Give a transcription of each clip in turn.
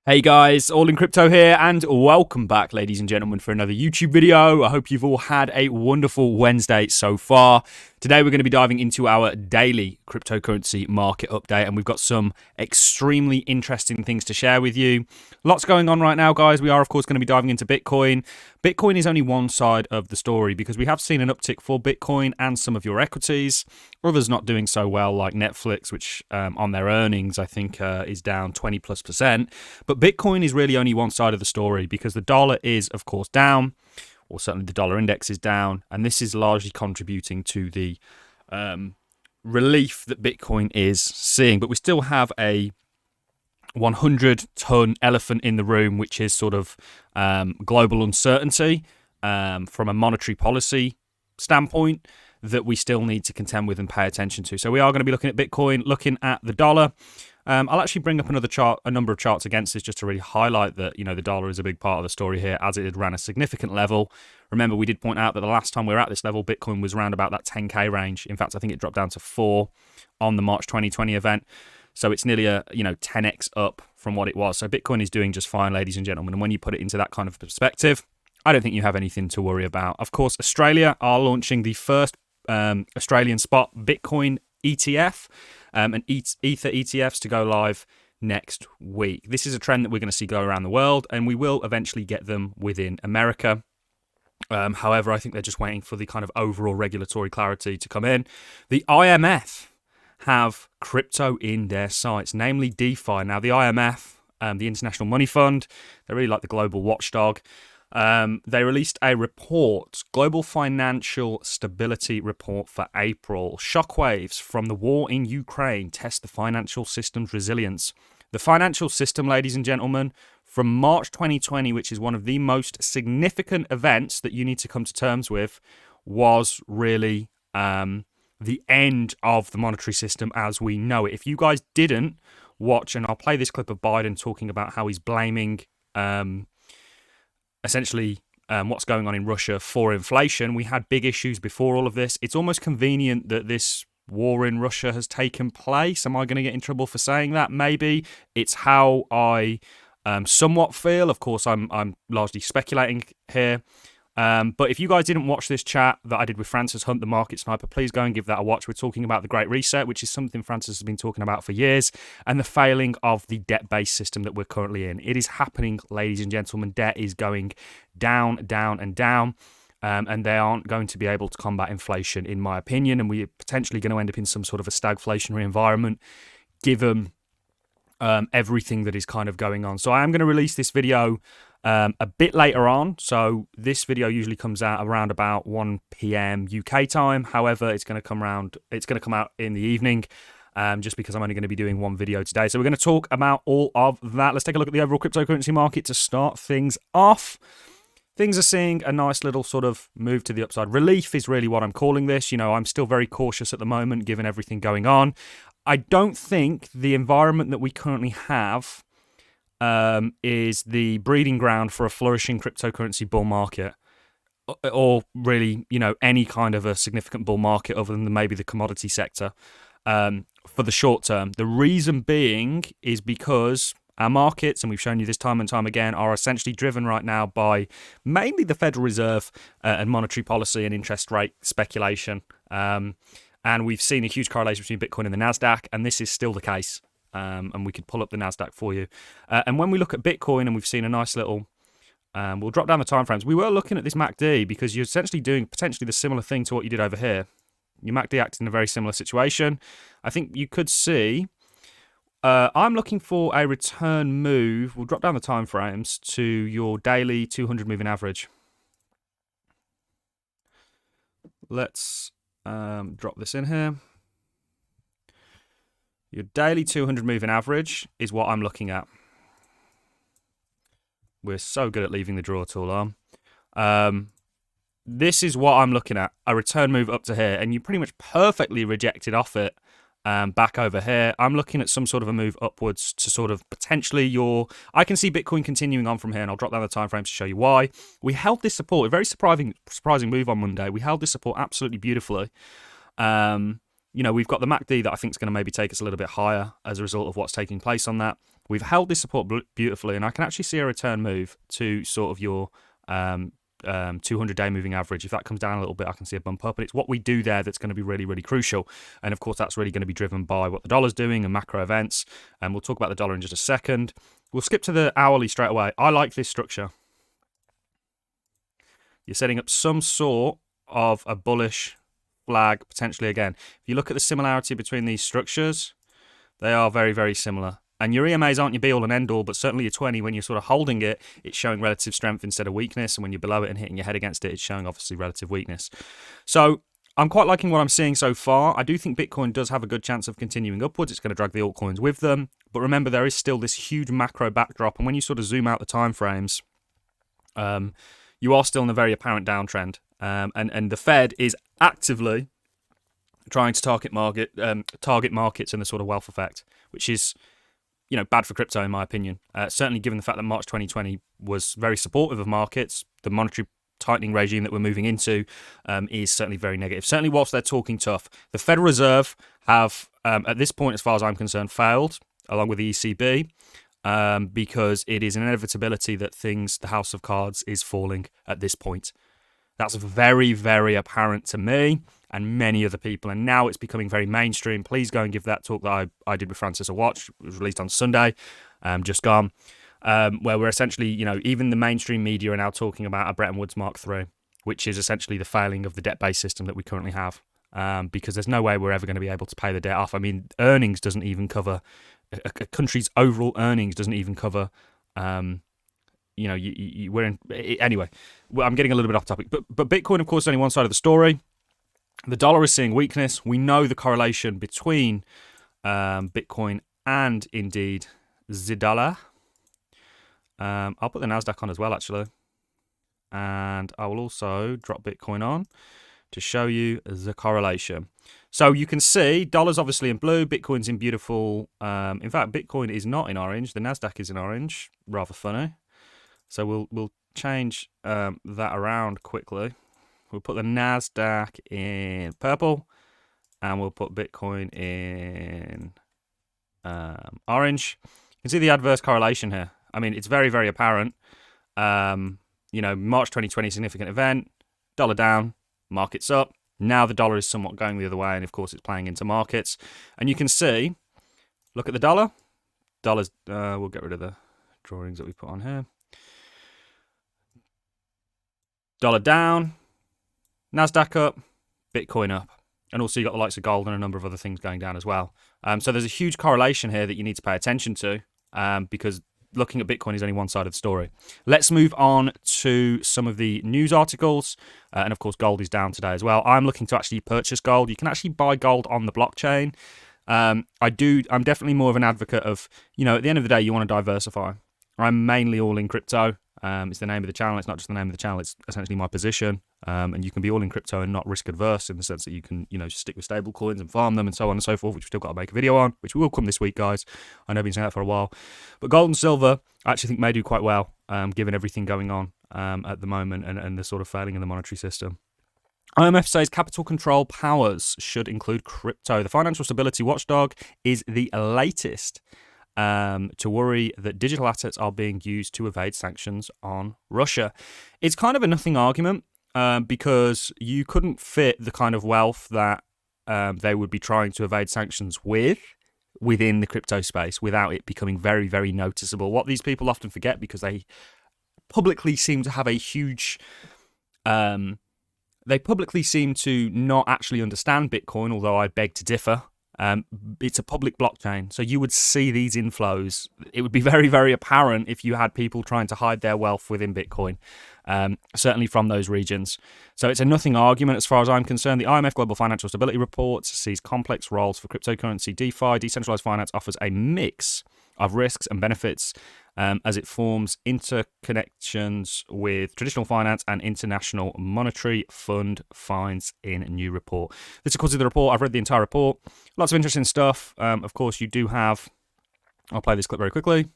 Hey guys, All in Crypto here, and welcome back, ladies and gentlemen, for another YouTube video. I hope you've all had a wonderful Wednesday so far. Today we're going to be diving into our daily cryptocurrency market update, and we've got some extremely interesting things to share with you. Lots going on right now, guys. We are, of course, going to be diving into Bitcoin. Bitcoin is only one side of the story because we have seen an uptick for Bitcoin and some of your equities. Others not doing so well, like Netflix, which on their earnings, I think, is down 20+%. But Bitcoin is really only one side of the story because the dollar is, of course, down, or certainly the dollar index is down, and this is largely contributing to the relief that Bitcoin is seeing. But we still have a 100-ton elephant in the room, which is sort of global uncertainty from a monetary policy standpoint that we still need to contend with and pay attention to. So we are going to be looking at Bitcoin, looking at the dollar. I'll actually bring up another chart, a number of charts against this, just to really highlight that, the dollar is a big part of the story here, as it had ran a significant level. Remember, we did point out that the last time we were at this level, Bitcoin was around about that 10K range. In fact, I think it dropped down to 4 on the March 2020 event. So it's nearly a 10x up from what it was. So Bitcoin is doing just fine, ladies and gentlemen. And when you put it into that kind of perspective, I don't think you have anything to worry about. Of course, Australia are launching the first Australian spot Bitcoin ETF and Ether ETFs to go live next week. This is a trend that we're going to see go around the world, and we will eventually get them within America. However, I think they're just waiting for the kind of overall regulatory clarity to come in. The IMF have crypto in their sights, namely DeFi. Now, the IMF, the International Money Fund, they're really like the global watchdog. They released a report, Global Financial Stability Report for April. Shockwaves from the war in Ukraine test the financial system's resilience. The financial system, ladies and gentlemen, from March 2020, which is one of the most significant events that you need to come to terms with, was really the end of the monetary system as we know it. If you guys didn't watch, and I'll play this clip of Biden talking about how he's blaming essentially what's going on in Russia for inflation. We had big issues before all of this. It's almost convenient that this war in Russia has taken place. Am I going to get in trouble for saying that? Maybe. It's how I somewhat feel. Of course, I'm largely speculating here. But if you guys didn't watch this chat that I did with Francis Hunt, the market sniper, please go and give that a watch. We're talking about the Great Reset, which is something Francis has been talking about for years, and the failing of the debt-based system that we're currently in. It is happening, ladies and gentlemen. Debt is going down, down, and down, and they aren't going to be able to combat inflation, in my opinion, and we're potentially going to end up in some sort of a stagflationary environment, given everything that is kind of going on. So I am going to release this video a bit later on. So this video usually comes out around about 1 p.m. UK time. However, it's going to come out in the evening, just because I'm only going to be doing one video today. So we're going to talk about all of that. Let's take a look at the overall cryptocurrency market to start things off. Things are seeing a nice little sort of move to the upside. Relief is really what I'm calling this. I'm still very cautious at the moment, given everything going on. I don't think the environment that we currently have is the breeding ground for a flourishing cryptocurrency bull market, or really, any kind of a significant bull market other than maybe the commodity sector for the short term. The reason being is because our markets, and we've shown you this time and time again, are essentially driven right now by mainly the Federal Reserve and monetary policy and interest rate speculation. And we've seen a huge correlation between Bitcoin and the Nasdaq, and this is still the case. And we could pull up the Nasdaq for you. And when we look at Bitcoin, and we've seen a nice little, we'll drop down the timeframes. We were looking at this MACD because you're essentially doing potentially the similar thing to what you did over here. Your MACD acts in a very similar situation. I think you could see, I'm looking for a return move. We'll drop down the timeframes to your daily 200 moving average. Let's drop this in here. Your daily 200 moving average is what I'm looking at. We're so good at leaving the draw tool on. This is what I'm looking at, a return move up to here, and you pretty much perfectly rejected off it back over here. I'm looking at some sort of a move upwards to sort of potentially I can see Bitcoin continuing on from here, and I'll drop down the time frames to show you why. We held this support, a very surprising move on Monday. We held this support absolutely beautifully. we've got the MACD that I think is going to maybe take us a little bit higher as a result of what's taking place on that. We've held this support beautifully, and I can actually see a return move to sort of your 200-day moving average. If that comes down a little bit, I can see a bump up, and it's what we do there that's going to be really, really crucial. And of course, that's really going to be driven by what the dollar's doing and macro events. And we'll talk about the dollar in just a second. We'll skip to the hourly straight away. I like this structure. You're setting up some sort of a bullish flag, potentially again. If you look at the similarity between these structures, they are very, very similar. And your EMAs aren't your be-all and end-all, but certainly your 20, when you're sort of holding it, it's showing relative strength instead of weakness. And when you're below it and hitting your head against it, it's showing obviously relative weakness. So I'm quite liking what I'm seeing so far. I do think Bitcoin does have a good chance of continuing upwards. It's going to drag the altcoins with them. But remember, there is still this huge macro backdrop. And when you sort of zoom out the time frames, you are still in a very apparent downtrend. And the Fed is actively trying to target markets and the sort of wealth effect, which is, bad for crypto in my opinion. Certainly given the fact that March 2020 was very supportive of markets, the monetary tightening regime that we're moving into is certainly very negative. Certainly whilst they're talking tough. The Federal Reserve have, at this point, as far as I'm concerned, failed, along with the ECB, because it is an inevitability that the house of cards is falling at this point. That's very, very apparent to me and many other people. And now it's becoming very mainstream. Please go and give that talk that I did with Francis a watch. It was released on Sunday, just gone, where we're essentially, even the mainstream media are now talking about a Bretton Woods Mark III, which is essentially the failing of the debt-based system that we currently have, because there's no way we're ever going to be able to pay the debt off. I mean, earnings doesn't even cover, a country's overall earnings doesn't even cover, we're in, anyway, I'm getting a little bit off topic, but Bitcoin, of course, is only one side of the story. The dollar is seeing weakness. We know the correlation between Bitcoin and indeed the dollar. I'll put the Nasdaq on as well, actually, and I will also drop Bitcoin on to show you the correlation. So you can see dollar's obviously in blue, Bitcoin's in beautiful. In fact, Bitcoin is not in orange. The Nasdaq is in orange. Rather funny. So we'll change that around quickly. We'll put the Nasdaq in purple, and we'll put Bitcoin in orange. You can see the adverse correlation here. I mean, it's very, very apparent. March 2020 significant event, dollar down, markets up. Now the dollar is somewhat going the other way, and of course it's playing into markets. And you can see, look at the dollar. Dollar's, we'll get rid of the drawings that we put on here. Dollar down, Nasdaq up, Bitcoin up. And also you've got the likes of gold and a number of other things going down as well. So there's a huge correlation here that you need to pay attention to, because looking at Bitcoin is only one side of the story. Let's move on to some of the news articles. And of course, gold is down today as well. I'm looking to actually purchase gold. You can actually buy gold on the blockchain. I'm definitely more of an advocate of, at the end of the day, you want to diversify. I'm mainly all in crypto. It's the name of the channel. It's not just the name of the channel. It's essentially my position. And you can be all in crypto and not risk adverse in the sense that you can, stick with stable coins and farm them and so on and so forth, which we've still got to make a video on, which will come this week, guys. I know I've been saying that for a while. But gold and silver, I actually think may do quite well, given everything going on at the moment and the sort of failing in the monetary system. IMF says capital control powers should include crypto. The financial stability watchdog is the latest to worry that digital assets are being used to evade sanctions on Russia. It's kind of a nothing argument because you couldn't fit the kind of wealth that they would be trying to evade sanctions within the crypto space without it becoming very, very noticeable. What these people often forget, because they publicly seem to have a huge... they publicly seem to not actually understand Bitcoin, although I beg to differ. It's a public blockchain, so you would see these inflows. It would be very, very apparent if you had people trying to hide their wealth within Bitcoin, certainly from those regions. So it's a nothing argument as far as I'm concerned. The IMF Global Financial Stability Report sees complex roles for cryptocurrency. DeFi, decentralized finance, offers a mix of risks and benefits as it forms interconnections with traditional finance and international monetary fund, finds in a new report. This, of course, is the report. I've read the entire report. Lots of interesting stuff. Of course, you do have... I'll play this clip very quickly.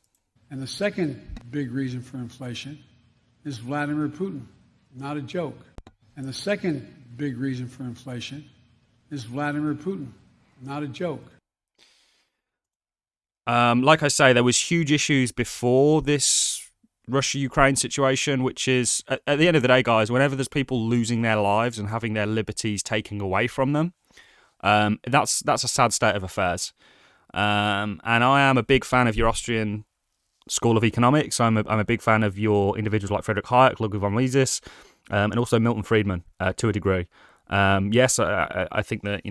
And the second big reason for inflation is Vladimir Putin. Not a joke. And the second big reason for inflation is Vladimir Putin. Not a joke. Like I say, there was huge issues before this Russia-Ukraine situation, which is, at the end of the day, guys, whenever there's people losing their lives and having their liberties taken away from them, that's a sad state of affairs. And I am a big fan of your Austrian School of Economics. I'm a big fan of your individuals like Friedrich Hayek, Ludwig von Mises, and also Milton Friedman to a degree. Yes, I think that,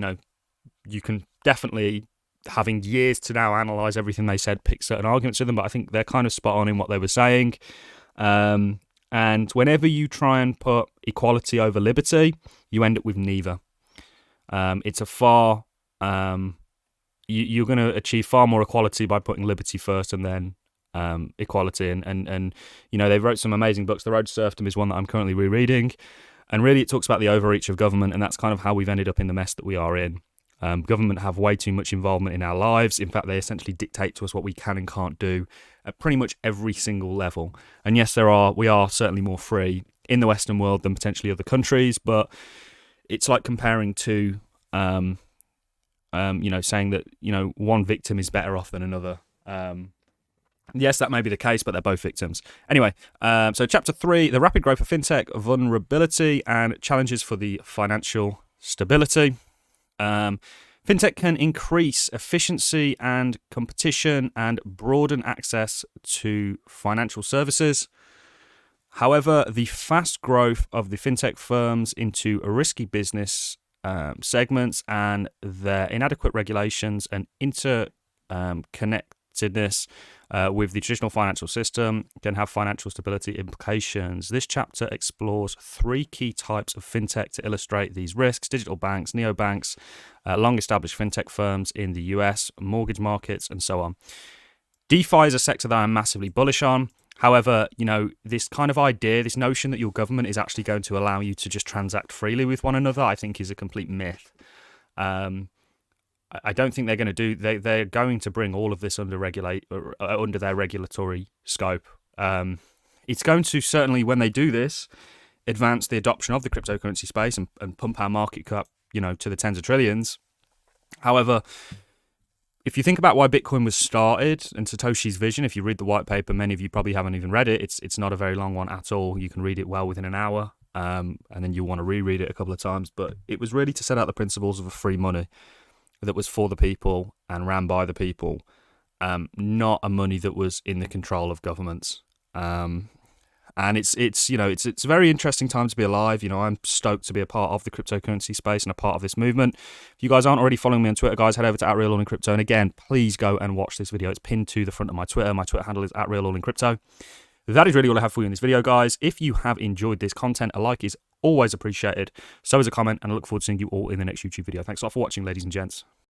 you can definitely, having years to now analyse everything they said, pick certain arguments with them, but I think they're kind of spot on in what they were saying. And whenever you try and put equality over liberty, you end up with neither. It's a far... you're going to achieve far more equality by putting liberty first and then equality. And they wrote some amazing books. The Road to Serfdom is one that I'm currently rereading. And really it talks about the overreach of government, and that's kind of how we've ended up in the mess that we are in. Government have way too much involvement in our lives. In fact, they essentially dictate to us what we can and can't do at pretty much every single level. And yes, we are certainly more free in the Western world than potentially other countries, but it's like comparing to, saying that, one victim is better off than another. Yes, that may be the case, but they're both victims. Anyway, so Chapter 3, the rapid growth of fintech, vulnerability and challenges for the financial stability. Fintech can increase efficiency and competition and broaden access to financial services. However, the fast growth of the fintech firms into a risky business segments and their inadequate regulations and interconnectedness with the traditional financial system can have financial stability implications. This chapter explores 3 key types of fintech to illustrate these risks: digital banks, neobanks, long-established fintech firms in the US, mortgage markets, and so on. DeFi is a sector that I'm massively bullish on. However, this kind of idea, this notion that your government is actually going to allow you to just transact freely with one another, I think is a complete myth. I don't think they're going to do. They're going to bring all of this under their regulatory scope. It's going to certainly, when they do this, advance the adoption of the cryptocurrency space and pump our market cap, to the tens of trillions. However, if you think about why Bitcoin was started and Satoshi's vision, if you read the white paper, many of you probably haven't even read it. It's not a very long one at all. You can read it well within an hour, and then you'll want to reread it a couple of times. But it was really to set out the principles of a free money that was for the people and ran by the people, not a money that was in the control of governments. And it's a very interesting time to be alive. I'm stoked to be a part of the cryptocurrency space and a part of this movement. If you guys aren't already following me on Twitter, guys, head over to @RealAllInCrypto. And again, please go and watch this video. It's pinned to the front of my Twitter. My Twitter handle is @RealAllInCrypto. That is really all I have for you in this video, guys. If you have enjoyed this content, a like is always appreciated. So is a comment, and I look forward to seeing you all in the next YouTube video. Thanks a lot for watching, ladies and gents.